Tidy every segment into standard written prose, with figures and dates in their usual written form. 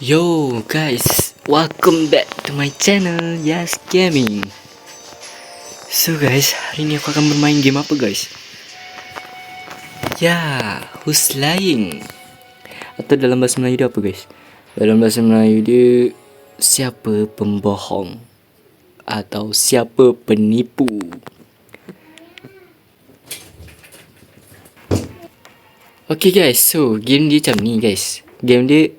Yo guys, welcome back to my channel Yas Gaming. So guys, hari ni aku akan bermain game apa guys? Ya, Who's Lying? Atau dalam bahasa Melayu dia apa guys? Dalam bahasa Melayu dia siapa pembohong atau siapa penipu. Okay guys, so game dia macam ni guys. Game dia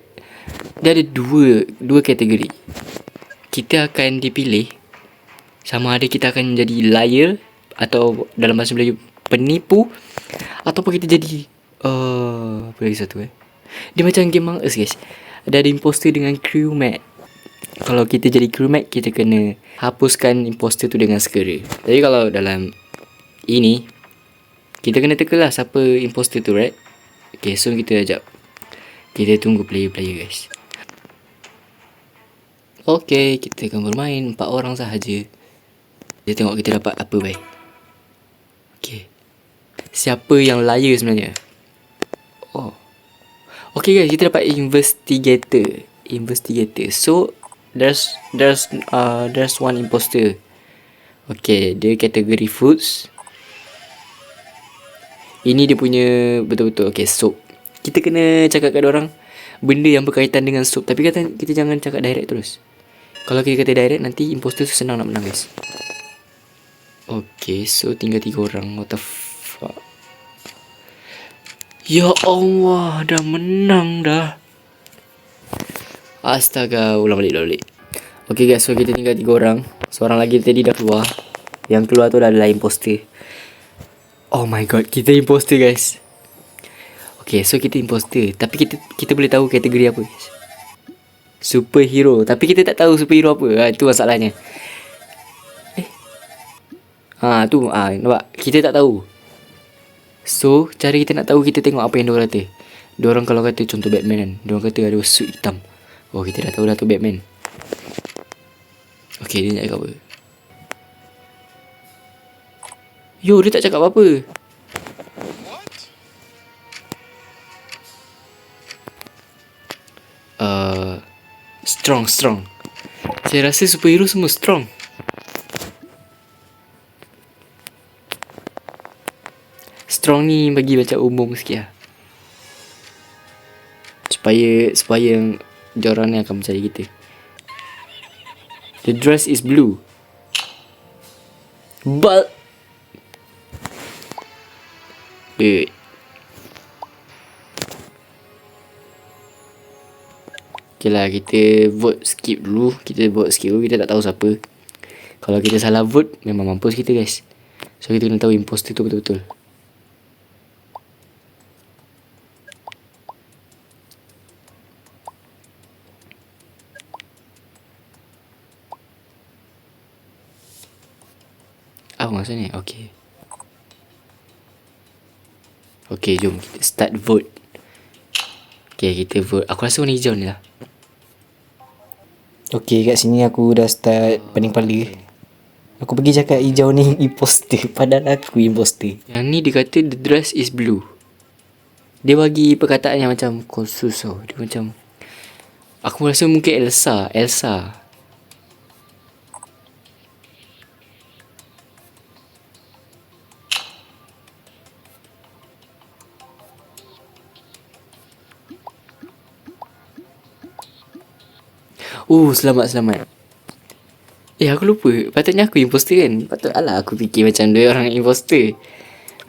ada dua kategori. Kita akan dipilih sama ada kita akan jadi liar atau dalam bahasa Melayu penipu, ataupun kita jadi apa lagi satu dia macam game Among Us guys. Ada imposter dengan crewmate. Kalau kita jadi crewmate, kita kena hapuskan imposter tu dengan segera. Tapi kalau dalam ini, kita kena tekalah siapa imposter tu, right? Okay, so kita tunggu player guys. Okay, kita akan bermain 4 orang sahaja. Kita tengok kita dapat apa baik. Okay, siapa yang liar sebenarnya? Oh, okay guys, kita dapat investigator. So there's one imposter. Okay, dia kategori foods. Ini dia punya betul-betul. Okay, soup. Kita kena cakap kat orang benda yang berkaitan dengan soup. Tapi kita jangan cakap direct terus. Kalau kita kata direct, nanti imposter tu senang nak menang guys. Okay, so tinggal 3 orang. What the fuck? Ya Allah, dah menang dah. Astaga, ulang balik. Okay guys, so kita tinggal 3 orang. Seorang lagi tadi dah keluar. Yang keluar tu adalah imposter. Oh my god, kita imposter guys. Okay, so kita imposter. Tapi kita boleh tahu kategori apa guys. Superhero. Tapi kita tak tahu superhero apa. Itu masalahnya. Nampak? Kita tak tahu. So, cara kita nak tahu, kita tengok apa yang diorang kata. Diorang kalau kata contoh Batman kan, diorang kata ada suit hitam. Oh, kita dah tahu dah tu Batman. Okay, dia nak cakap apa? Yo, dia tak cakap apa-apa. Strong. Saya rasa superhero semua strong. Strong ni bagi macam umum sikit lah. Supaya yang diorang ni akan percaya kita. The dress is blue. But good. Okay lah, kita vote skip dulu. Kita tak tahu siapa. Kalau kita salah vote, memang mampus kita guys. So kita kena tahu imposter tu betul-betul. Apa maksud ni? Okay, jom kita start vote. Okay, kita vote. Aku rasa warna hijau ni lah. Okay, kat sini aku dah start pening kepala. Aku pergi cakap hijau ni imposter, padahal aku imposter. Yang ni dia kata the dress is blue. Dia bagi perkataan yang macam khusus tau. Dia macam, aku rasa mungkin Elsa. Selamat. Aku lupa. Patutnya aku imposter kan. Aku fikir macam dia orang imposter.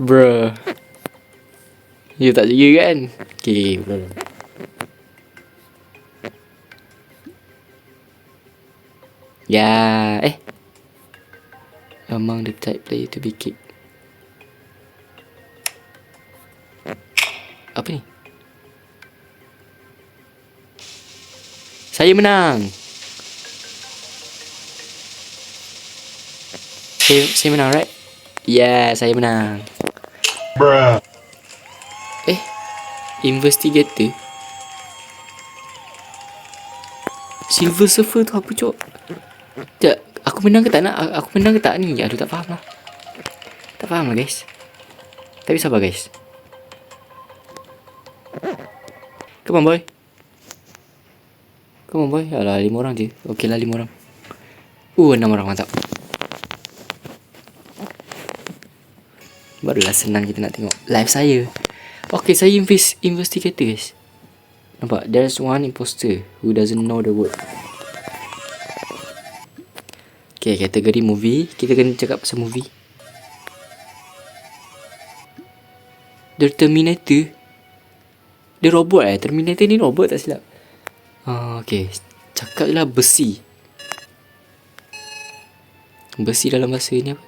Bruh. You tak juga kan? Okay, belum. Ya, among the type player to be kicked. Apa ni? Saya menang. Saya menang, right? Yeah, saya menang. Bruh. Investigator. Silver Surfer tu apa cok? Sekejap, aku menang ke tak ni? Aduh, tak faham lah guys. Tapi sabar guys. Come on boy. Come on boy. Alah 5 orang je. Okey lah 5 orang. 6 orang, mantap. Barulah senang kita nak tengok live saya. Okay, saya investigator guys. Nampak? There's one imposter who doesn't know the word. Okay, kategori movie. Kita kena cakap pasal movie. The Terminator. Dia robot Terminator ni robot tak silap. Okay, cakap je lah besi. Besi dalam bahasa ni apa?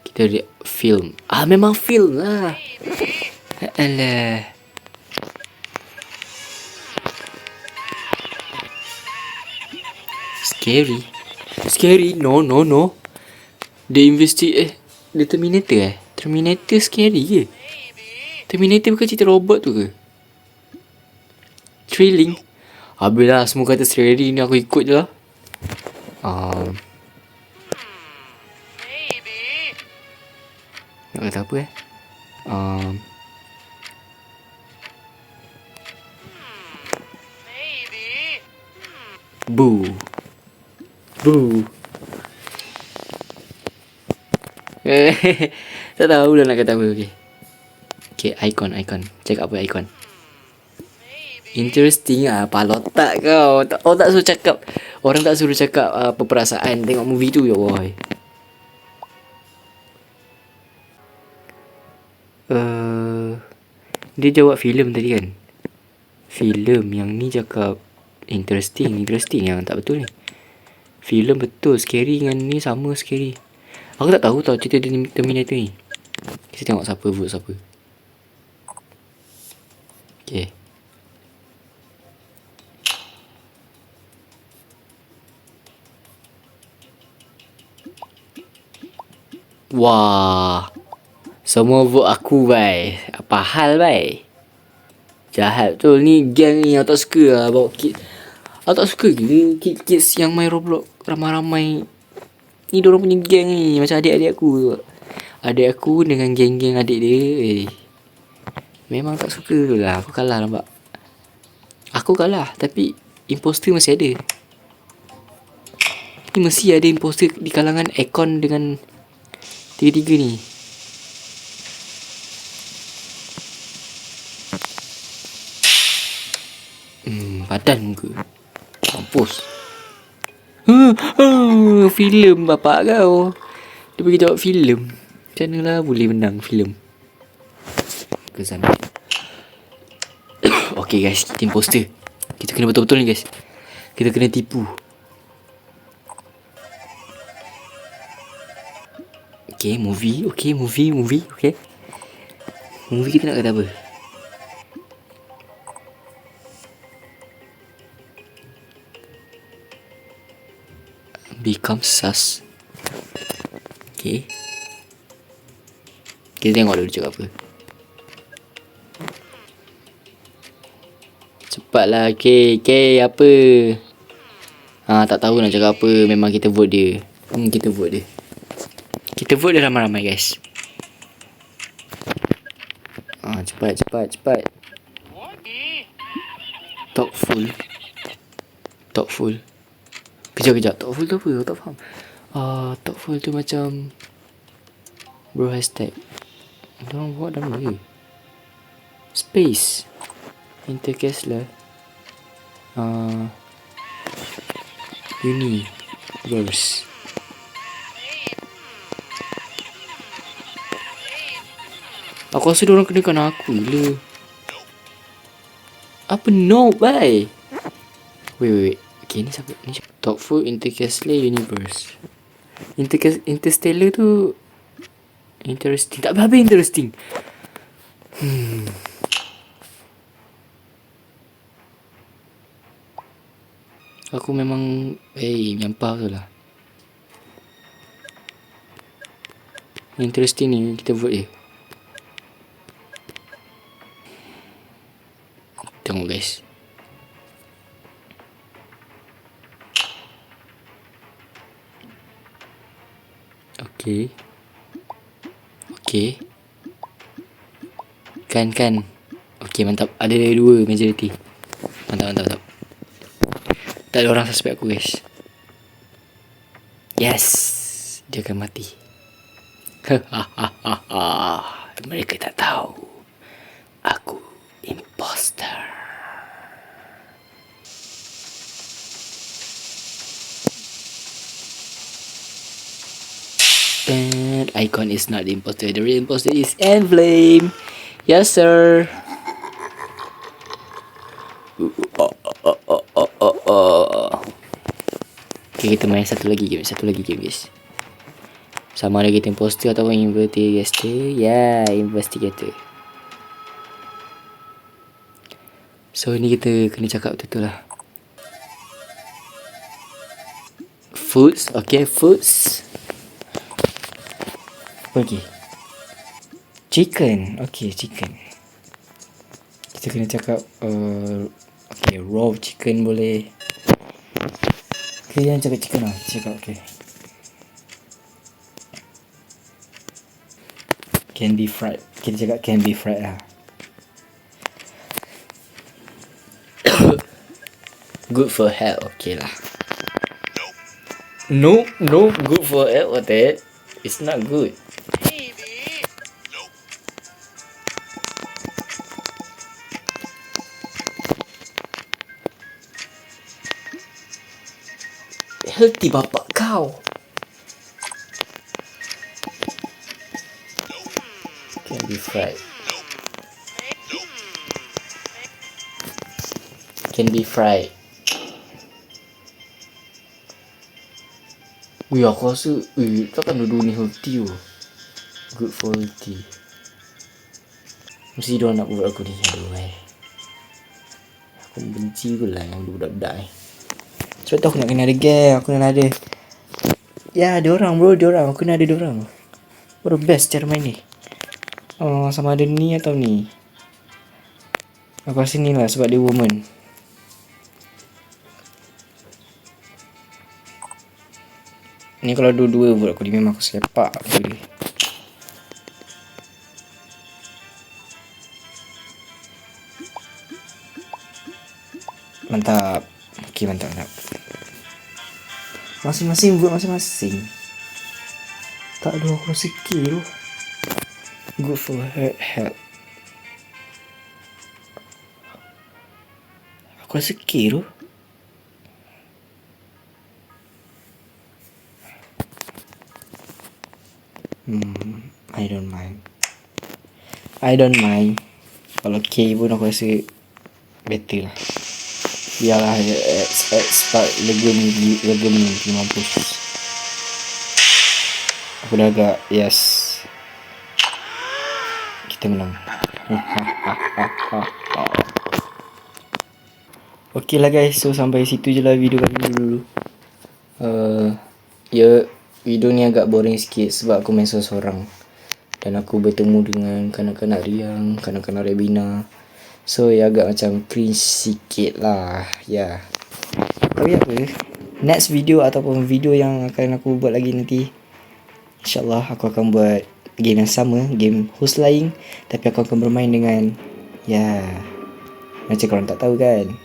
Kita lihat film. Memang film lah. Alah. Scary. No. The Terminator Terminator scary ke? Terminator bukan cerita robot tu ke? Thrilling. Habislah semua kata scary ni, aku ikut je lah. Nak kata apa Boo. Tak tahu dah nak kata apa. Okay, icon. Cakap apa icon? Interesting pala otak kau. Tak suruh cakap. Orang tak suruh cakap apa perasaan tengok movie tu, ya boy. Dia jawab filem tadi kan. Filem yang ni cakap interesting yang tak betul ni. Filem betul, scary dengan ni sama scary. Aku tak tahu cerita Terminator ni. Kita tengok siapa vote siapa. Okay. Wah. Semua vote aku bai. Apa hal bai? Jahat betul ni, gang ni aku tak suka lah bawa kid. Aku tak suka gila kids yang main Roblox ramai-ramai. Ni diorang punya gang ni macam adik-adik aku. Adik aku dengan geng-geng adik dia. Memang tak suka lah. Aku kalah nampak. Aku kalah tapi imposter masih ada. Ni mesti ada imposter di kalangan Econ dengan tiga-tiga ni. Padan muka. Mampus. Filem bapak kau. Dia pergi jawab filem. Macam mana lah boleh menang filem? Kesan. Okay guys, kita imposter. Kita kena betul-betul ni guys. Kita kena tipu. Okay, movie. Okay. Movie kita nak kata apa? Become sus. Okay. Kita tengok dulu cakap apa. Cepatlah. Okay, apa? Tak tahu nak cakap apa. Memang kita vote dia. Kita vote dia ramai-ramai guys. Cepat. Talk full. Kejap. Talk full tu apa? Aku tak faham. Talk full tu macam bro hashtag. Diorang buat dalam mana? Space. Intercastle. Universe. Aku rasa diorang kenakan aku gila. Apa no bye? Wait. Okay, ni siapa? Talk full Intercastle Universe. Interstellar tu interesting. Tak habis interesting. Aku memang nyampah tu lah. Interesting ni kita vote je. Tengok guys. Okay. Kan. Okay, mantap. Ada 2 majority. Mantap. Tak ada orang suspect aku, guys. Yes. Dia akan mati. Mereka tak tahu aku imposter. And Icon is not the imposter. The real imposter is Enflame. Yes, sir. Okay, kita main satu lagi game guys. Sama ada kita imposter ataupun investigator. Ya, investigator. So ni kita kena cakap betul-betul lah. Foods. Okay, foods. Apa lagi? Chicken. Okay, chicken. Kita kena cakap okay, raw chicken boleh. Okay, jangan cakap chicken lah. Cakap okay. Can be fried. Kita cakap can be fried lah. Good for health. Okay lah. No, good for health. What the heck? It's not good. Healthy bapak kau. Can be fried. Can be fried. Wih, aku rasa takkan dua-dua ni healthy oh. Good for healthy. Mesti diorang nak buat aku ni. Aduh aku benci pula yang budak-budak ni. Sebab tu aku nak kena ada gang. Aku nak ada. Ya, diorang bro, diorang. Aku nak ada diorang. What the best cara main ni. Sama ada ni atau ni. Aku rasa ni lah sebab dia woman. Ni kalau dua-dua buat aku ni memang aku sepak aku ni. Mantap. Okay, mantap. Masing-masing buat masing-masing. Tak ada aku rasa kill. Good for her health. Aku rasa kill. I don't mind. Kalau K pun aku rasa better lah. Biarlah spark lega ni mampus. Aku dah agak yes. Kita menang. Okay lah guys, so sampai situ je lah video kali ni dulu. Video ni agak boring sikit sebab aku main seorang. Dan aku bertemu dengan kanak-kanak Riang, kanak-kanak Rebina. So agak macam cringe sikit lah. Ya. Tapi apa, next video ataupun video yang akan aku buat lagi nanti, InsyaAllah aku akan buat game yang sama, game host lain. Tapi aku akan bermain dengan, macam korang tak tahu kan.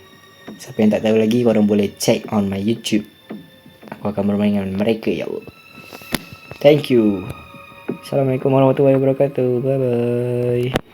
Siapa yang tak tahu lagi, korang boleh check on my YouTube. Aku akan bermain dengan mereka, ya Allah. Thank you. Assalamualaikum warahmatullahi wabarakatuh. Bye bye.